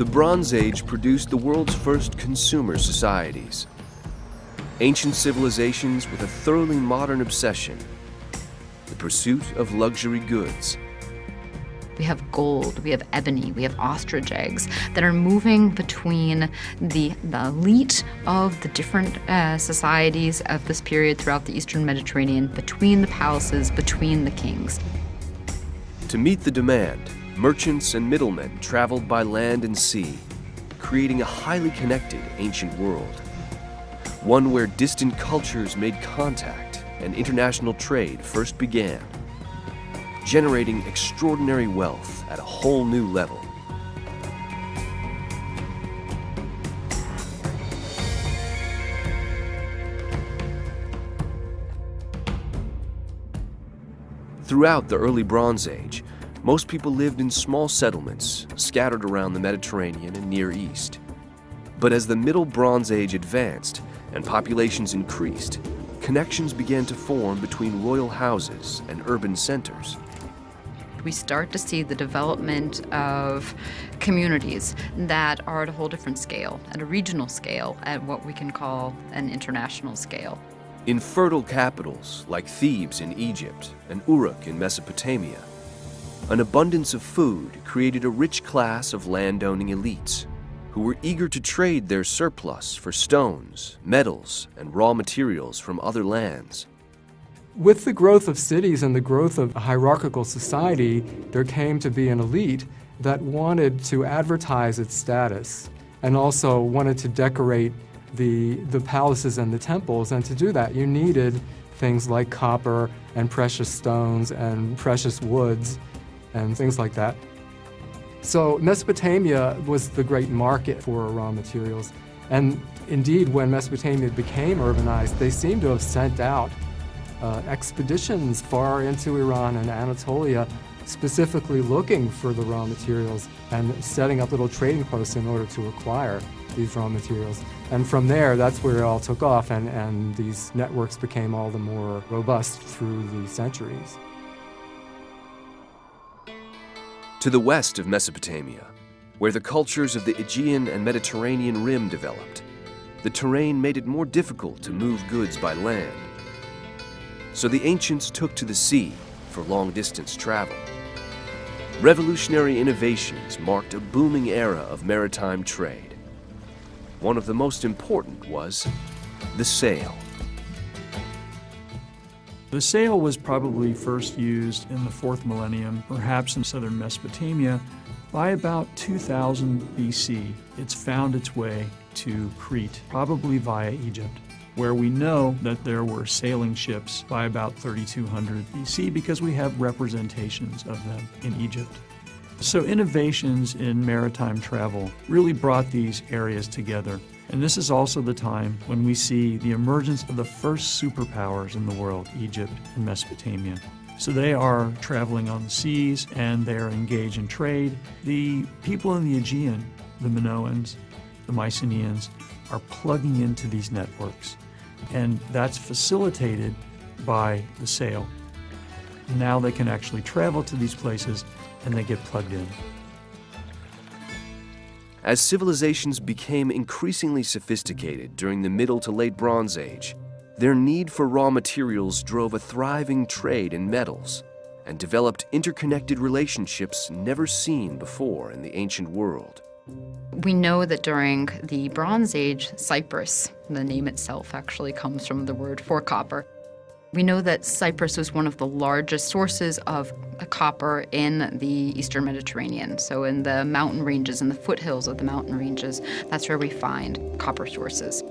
The Bronze Age produced the world's first consumer societies. Ancient civilizations with a thoroughly modern obsession, the pursuit of luxury goods. We have gold, we have ebony, we have ostrich eggs that are moving between the elite of the different societies of this period throughout the Eastern Mediterranean, between the palaces, between the kings. To meet the demand, merchants and middlemen traveled by land and sea, creating a highly connected ancient world. One where distant cultures made contact and international trade first began, generating extraordinary wealth at a whole new level. Throughout the early Bronze Age, most people lived in small settlements scattered around the Mediterranean and Near East. But as the Middle Bronze Age advanced and populations increased, connections began to form between royal houses and urban centers. We start to see the development of communities that are at a whole different scale, at a regional scale, at what we can call an international scale. In fertile capitals like Thebes in Egypt and Uruk in Mesopotamia, an abundance of food created a rich class of landowning elites who were eager to trade their surplus for stones, metals, and raw materials from other lands. With the growth of cities and the growth of a hierarchical society, there came to be an elite that wanted to advertise its status and also wanted to decorate the palaces and the temples. And to do that, you needed things like copper and precious stones and precious woods and things like that. So Mesopotamia was the great market for raw materials. And indeed, when Mesopotamia became urbanized, they seem to have sent out expeditions far into Iran and Anatolia, specifically looking for the raw materials and setting up little trading posts in order to acquire these raw materials. And from there, that's where it all took off, and these networks became all the more robust through the centuries. To the west of Mesopotamia, where the cultures of the Aegean and Mediterranean rim developed, the terrain made it more difficult to move goods by land. So the ancients took to the sea for long-distance travel. Revolutionary innovations marked a booming era of maritime trade. One of the most important was the sail. The sail was probably first used in the 4th millennium, perhaps in southern Mesopotamia. By about 2000 BC, it's found its way to Crete, probably via Egypt, where we know that there were sailing ships by about 3200 BC because we have representations of them in Egypt. So innovations in maritime travel really brought these areas together. And this is also the time when we see the emergence of the first superpowers in the world, Egypt and Mesopotamia. So they are traveling on the seas and they are engaged in trade. The people in the Aegean, the Minoans, the Mycenaeans, are plugging into these networks. And that's facilitated by the sail. Now they can actually travel to these places and they get plugged in. As civilizations became increasingly sophisticated during the Middle to Late Bronze Age, their need for raw materials drove a thriving trade in metals and developed interconnected relationships never seen before in the ancient world. We know that during the Bronze Age, Cyprus, the name itself actually comes from the word for copper. We know that Cyprus was one of the largest sources of copper in the Eastern Mediterranean. So in the mountain ranges, in the foothills of the mountain ranges, that's where we find copper sources.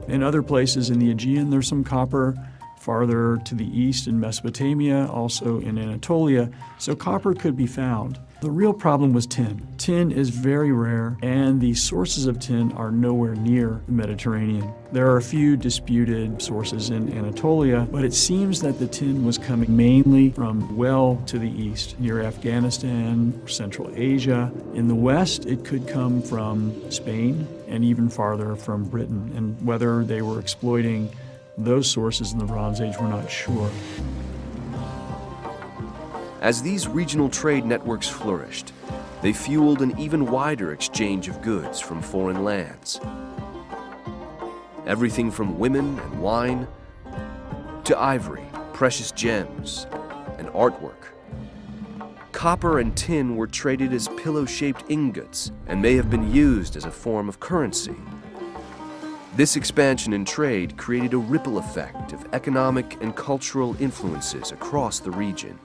In other places in the Aegean, there's some copper. Farther to the east in Mesopotamia, also in Anatolia, so copper could be found. The real problem was tin. Tin is very rare, and the sources of tin are nowhere near the Mediterranean. There are a few disputed sources in Anatolia, but it seems that the tin was coming mainly from well to the east, near Afghanistan, Central Asia. In the west, it could come from Spain, and even farther from Britain, and whether they were exploiting those sources in the Bronze Age, we're not sure. As these regional trade networks flourished, They fueled an even wider exchange of goods from foreign lands. Everything from women and wine to ivory, precious gems, and artwork. Copper and tin were traded as pillow-shaped ingots and may have been used as a form of currency. This expansion in trade created a ripple effect of economic and cultural influences across the region.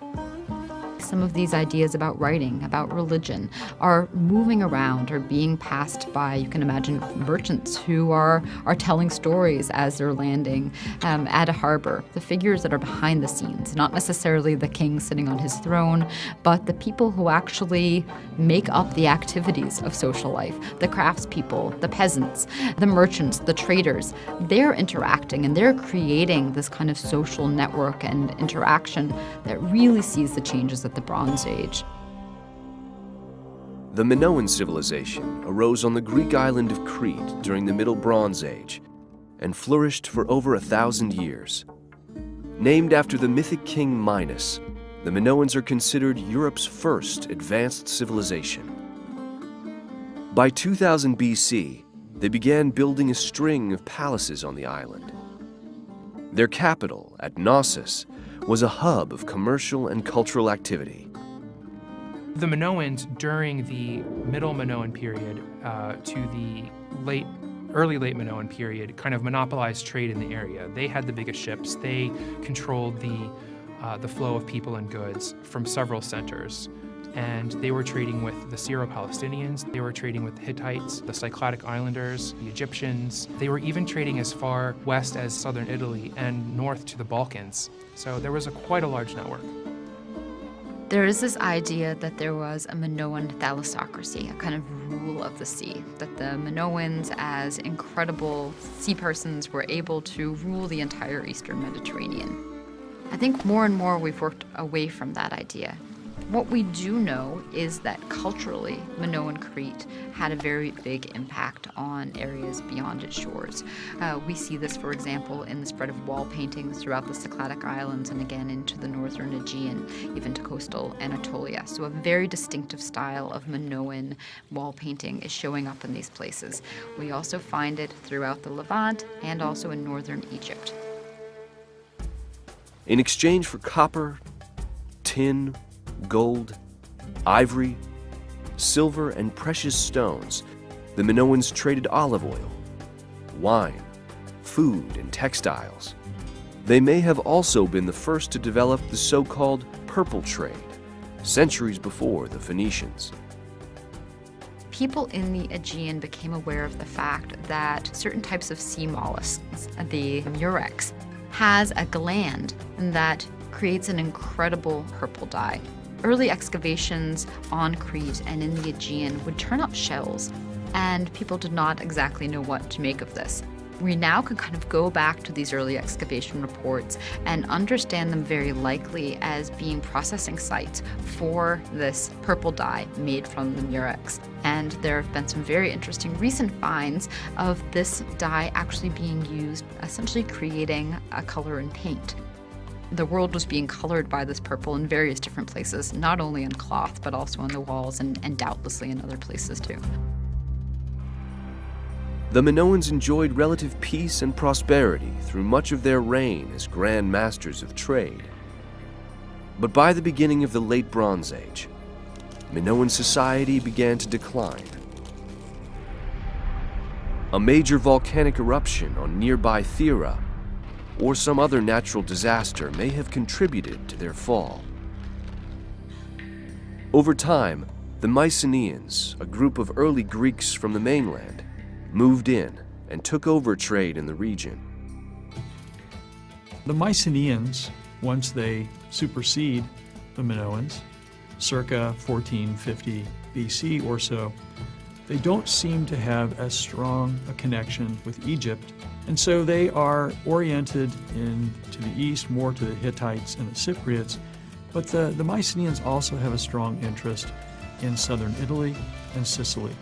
Some of these ideas about writing, about religion, are moving around or being passed by, you can imagine, merchants who are telling stories as they're landing at a harbor. The figures that are behind the scenes, not necessarily the king sitting on his throne, but the people who actually make up the activities of social life, the craftspeople, the peasants, the merchants, the traders. They're interacting and they're creating this kind of social network and interaction that really sees the changes at the Bronze Age. The Minoan civilization arose on the Greek island of Crete during the Middle Bronze Age and flourished for over 1,000 years. Named after the mythic king Minos, the Minoans are considered Europe's first advanced civilization. By 2000 BC, they began building a string of palaces on the island. Their capital, at Knossos, was a hub of commercial and cultural activity. The Minoans, during the Middle Minoan period to the early late Minoan period, kind of monopolized trade in the area. They had the biggest ships. They controlled the flow of people and goods from several centers. And they were trading with the Syro-Palestinians, they were trading with the Hittites, the Cycladic Islanders, the Egyptians. They were even trading as far west as southern Italy and north to the Balkans. So there was quite a large network. There is this idea that there was a Minoan thalassocracy, a kind of rule of the sea, that the Minoans, as incredible sea persons, were able to rule the entire Eastern Mediterranean. I think more and more we've worked away from that idea. What we do know is that culturally, Minoan Crete had a very big impact on areas beyond its shores. We see this, for example, in the spread of wall paintings throughout the Cycladic Islands and again into the northern Aegean, even to coastal Anatolia. So a very distinctive style of Minoan wall painting is showing up in these places. We also find it throughout the Levant and also in northern Egypt. In exchange for copper, tin, gold, ivory, silver, and precious stones, the Minoans traded olive oil, wine, food, and textiles. They may have also been the first to develop the so-called purple trade, centuries before the Phoenicians. People in the Aegean became aware of the fact that certain types of sea mollusks, the murex, has a gland that creates an incredible purple dye. Early excavations on Crete and in the Aegean would turn up shells, and people did not exactly know what to make of this. We now can kind of go back to these early excavation reports and understand them very likely as being processing sites for this purple dye made from the murex. And there have been some very interesting recent finds of this dye actually being used, essentially creating a color in paint. The world was being colored by this purple in various different places, not only in cloth, but also on the walls and doubtlessly in other places too. The Minoans enjoyed relative peace and prosperity through much of their reign as grand masters of trade. But by the beginning of the late Bronze Age, Minoan society began to decline. A major volcanic eruption on nearby Thera or some other natural disaster may have contributed to their fall. Over time, the Mycenaeans, a group of early Greeks from the mainland, moved in and took over trade in the region. The Mycenaeans, once they supersede the Minoans, circa 1450 BC or so, they don't seem to have as strong a connection with Egypt, and so they are oriented to the east, more to the Hittites and the Cypriots, but the Mycenaeans also have a strong interest in southern Italy and Sicily,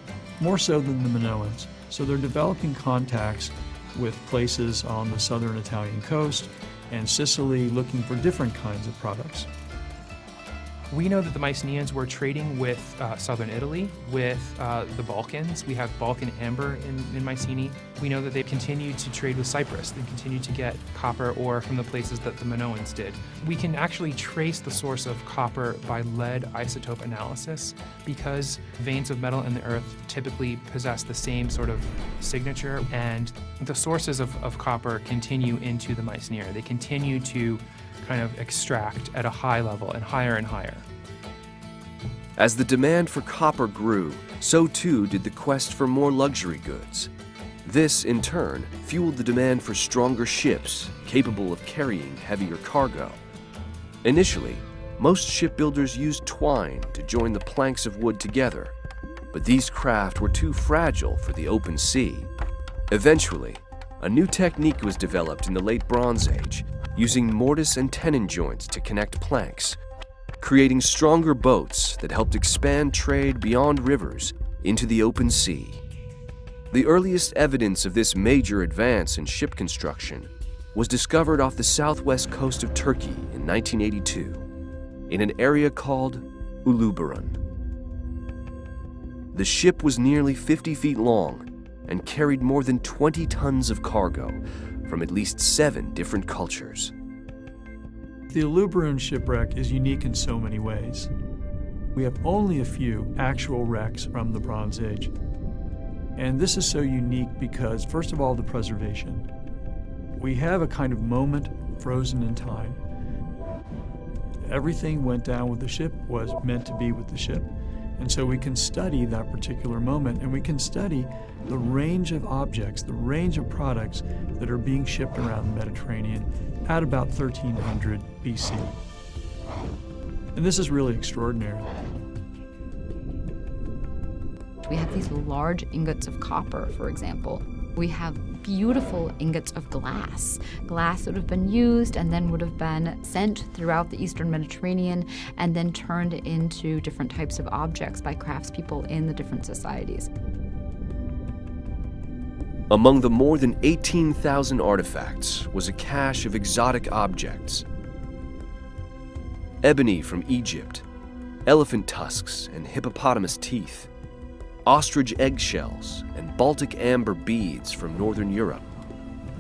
more so than the Minoans. So they're developing contacts with places on the southern Italian coast and Sicily looking for different kinds of products. We know that the Mycenaeans were trading with southern Italy, with the Balkans. We have Balkan amber in Mycenae. We know that they continued to trade with Cyprus. They continued to get copper ore from the places that the Minoans did. We can actually trace the source of copper by lead isotope analysis because veins of metal in the earth typically possess the same sort of signature, and the sources of copper continue into the Mycenae. They continue to kind of extract at a high level and higher and higher. As the demand for copper grew, so too did the quest for more luxury goods. This, in turn, fueled the demand for stronger ships capable of carrying heavier cargo. Initially, most shipbuilders used twine to join the planks of wood together, but these craft were too fragile for the open sea. Eventually, a new technique was developed in the Late Bronze Age, using mortise and tenon joints to connect planks, creating stronger boats that helped expand trade beyond rivers into the open sea. The earliest evidence of this major advance in ship construction was discovered off the southwest coast of Turkey in 1982, in an area called Uluburun. The ship was nearly 50 feet long and carried more than 20 tons of cargo from at least 7 different cultures. The Uluburun shipwreck is unique in so many ways. We have only a few actual wrecks from the Bronze Age. And this is so unique because, first of all, the preservation. We have a kind of moment frozen in time. Everything went down with the ship was meant to be with the ship. And so we can study that particular moment, and we can study the range of objects, the range of products that are being shipped around the Mediterranean at about 1300 BC. And this is really extraordinary. We have these large ingots of copper, for example. We have beautiful ingots of glass that would have been used and then would have been sent throughout the Eastern Mediterranean and then turned into different types of objects by craftspeople in the different societies. Among the more than 18,000 artifacts was a cache of exotic objects. Ebony from Egypt, elephant tusks and hippopotamus teeth, ostrich eggshells, and Baltic amber beads from Northern Europe.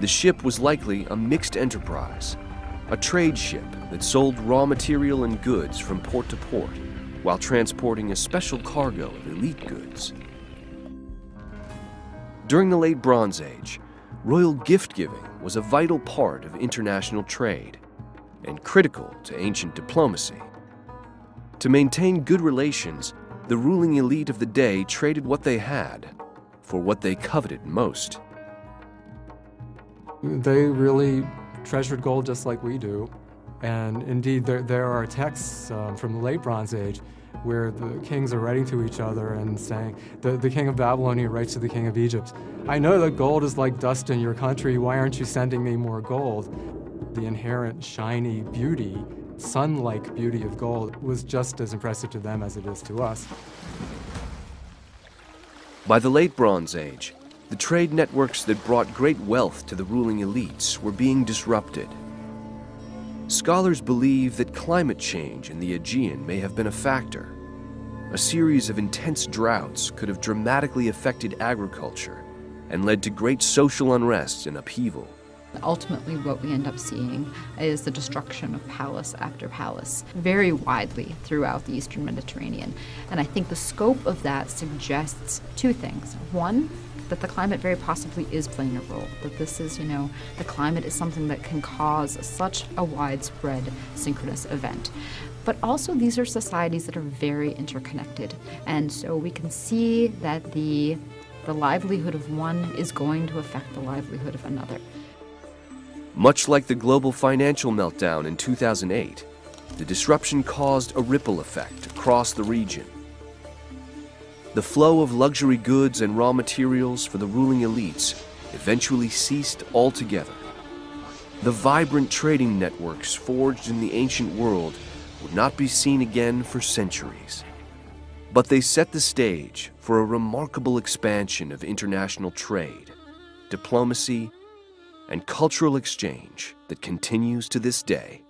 The ship was likely a mixed enterprise, a trade ship that sold raw material and goods from port to port while transporting a special cargo of elite goods. During the Late Bronze Age, royal gift-giving was a vital part of international trade and critical to ancient diplomacy. To maintain good relations, the ruling elite of the day traded what they had for what they coveted most. They really treasured gold just like we do. And indeed, there are texts from the Late Bronze Age where the kings are writing to each other and saying, the king of Babylonia writes to the king of Egypt, "I know that gold is like dust in your country. Why aren't you sending me more gold?" The inherent shiny beauty, sun-like beauty of gold was just as impressive to them as it is to us. By the Late Bronze Age, the trade networks that brought great wealth to the ruling elites were being disrupted. Scholars believe that climate change in the Aegean may have been a factor. A series of intense droughts could have dramatically affected agriculture and led to great social unrest and upheaval. Ultimately, what we end up seeing is the destruction of palace after palace, very widely throughout the Eastern Mediterranean. And I think the scope of that suggests two things. One, that the climate very possibly is playing a role, that this is, the climate is something that can cause such a widespread synchronous event. But also these are societies that are very interconnected. And so we can see that the livelihood of one is going to affect the livelihood of another. Much like the global financial meltdown in 2008, the disruption caused a ripple effect across the region. The flow of luxury goods and raw materials for the ruling elites eventually ceased altogether. The vibrant trading networks forged in the ancient world would not be seen again for centuries. But they set the stage for a remarkable expansion of international trade, diplomacy, and cultural exchange that continues to this day.